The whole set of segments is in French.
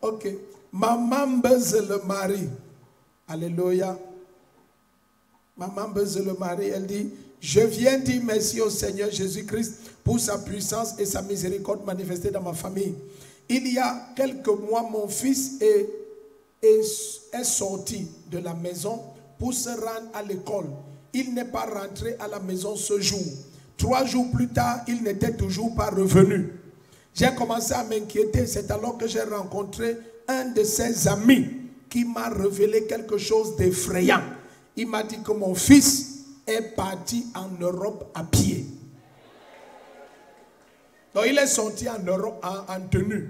Ok. Maman baise le mari. Alléluia. Maman baise le mari. Elle dit, je viens dire merci au Seigneur Jésus-Christ pour sa puissance et sa miséricorde manifestée dans ma famille. Il y a quelques mois, mon fils est sorti de la maison pour se rendre à l'école. Il n'est pas rentré à la maison ce jour. 3 jours plus tard, il n'était toujours pas revenu. J'ai commencé à m'inquiéter. C'est alors que j'ai rencontré un de ses amis qui m'a révélé quelque chose d'effrayant. Il m'a dit que mon fils est parti en Europe à pied. Donc il est sorti en Europe en tenue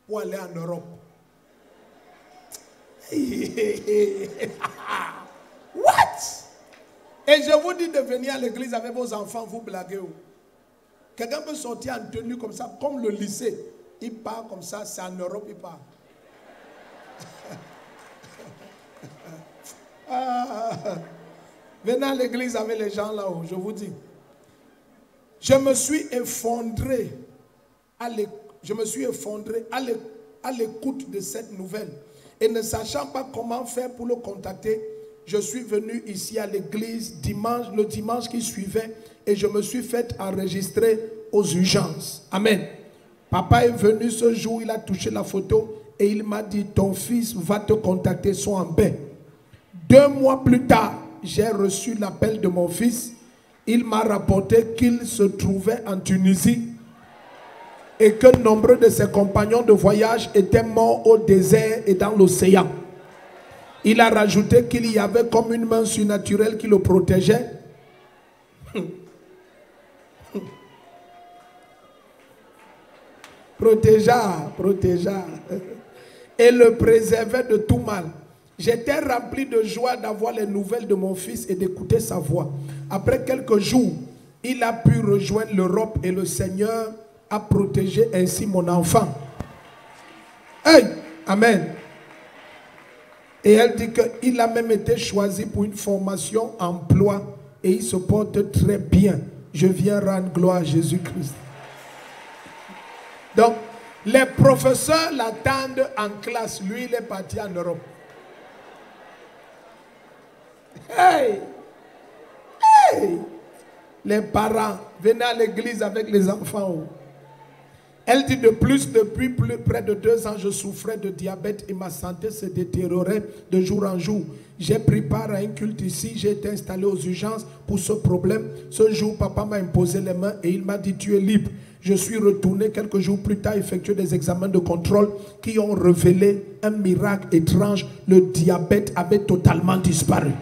pour aller en Europe. What? Et je vous dis de venir à l'église avec vos enfants, vous blaguez. Quelqu'un peut sortir en tenue comme ça, comme le lycée. Il part comme ça, c'est en Europe, il part. Venez à l'église avec les gens là-haut, je vous dis. Je me suis effondré à l'écoute de cette nouvelle. Et ne sachant pas comment faire pour le contacter, je suis venu ici à l'église le dimanche qui suivait et je me suis fait enregistrer aux urgences. Amen. Papa est venu ce jour, il a touché la photo et il m'a dit, ton fils va te contacter, sois en paix. 2 mois plus tard, j'ai reçu l'appel de mon fils. Il m'a rapporté qu'il se trouvait en Tunisie et que nombreux de ses compagnons de voyage étaient morts au désert et dans l'océan. Il a rajouté qu'il y avait comme une main surnaturelle qui le protégeait. Protégeant. Et le préservait de tout mal. J'étais rempli de joie d'avoir les nouvelles de mon fils et d'écouter sa voix. Après quelques jours, il a pu rejoindre l'Europe et le Seigneur a protégé ainsi mon enfant. Hey, amen. Et elle dit qu'il a même été choisi pour une formation emploi et il se porte très bien. Je viens rendre gloire à Jésus-Christ. Donc, les professeurs l'attendent en classe. Lui, il est parti en Europe. Hey! Hey! Les parents, venez à l'église avec les enfants. Elle dit de plus, depuis près de 2 ans, je souffrais de diabète et ma santé se détériorait de jour en jour. J'ai pris part à un culte ici, j'ai été installé aux urgences pour ce problème. Ce jour, papa m'a imposé les mains et il m'a dit, tu es libre. Je suis retourné quelques jours plus tard effectuer des examens de contrôle qui ont révélé un miracle étrange. Le diabète avait totalement disparu.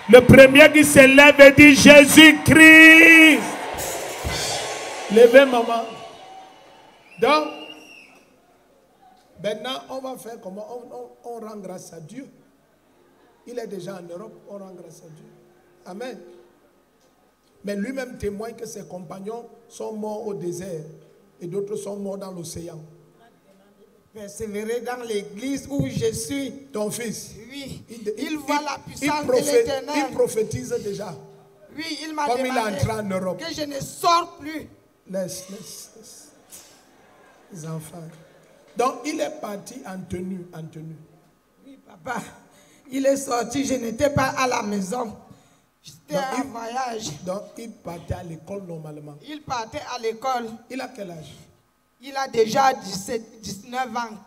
Le premier qui se lève et dit Jésus-Christ. Levez maman. Donc, maintenant, on va faire comment? On rend grâce à Dieu. Il est déjà en Europe, on rend grâce à Dieu. Amen. Mais lui-même témoigne que ses compagnons sont morts au désert et d'autres sont morts dans l'océan. Persévérer dans l'église où je suis. Ton fils. Oui. Il voit la puissance de l'Éternel. Il prophétise déjà. Oui, il m'a demandé il est entré en Europe. Que je ne sors plus. Laisse. Les enfants. Donc, il est parti en tenue. Oui, papa. Il est sorti. Je n'étais pas à la maison. J'étais en voyage. Donc, il partait à l'école normalement. Il partait à l'école. Il a quel âge? Il a déjà 19 ans.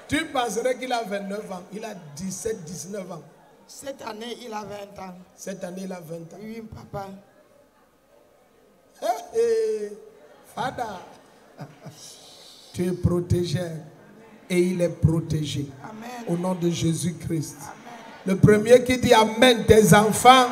Tu penserais qu'il a 29 ans. Il a 19 ans. Cette année, il a 20 ans. Cette année, il a 20 ans. Oui, papa. Fada, tu es protégé et il est protégé. Amen. Au nom de Jésus-Christ. Le premier qui dit Amen, tes enfants.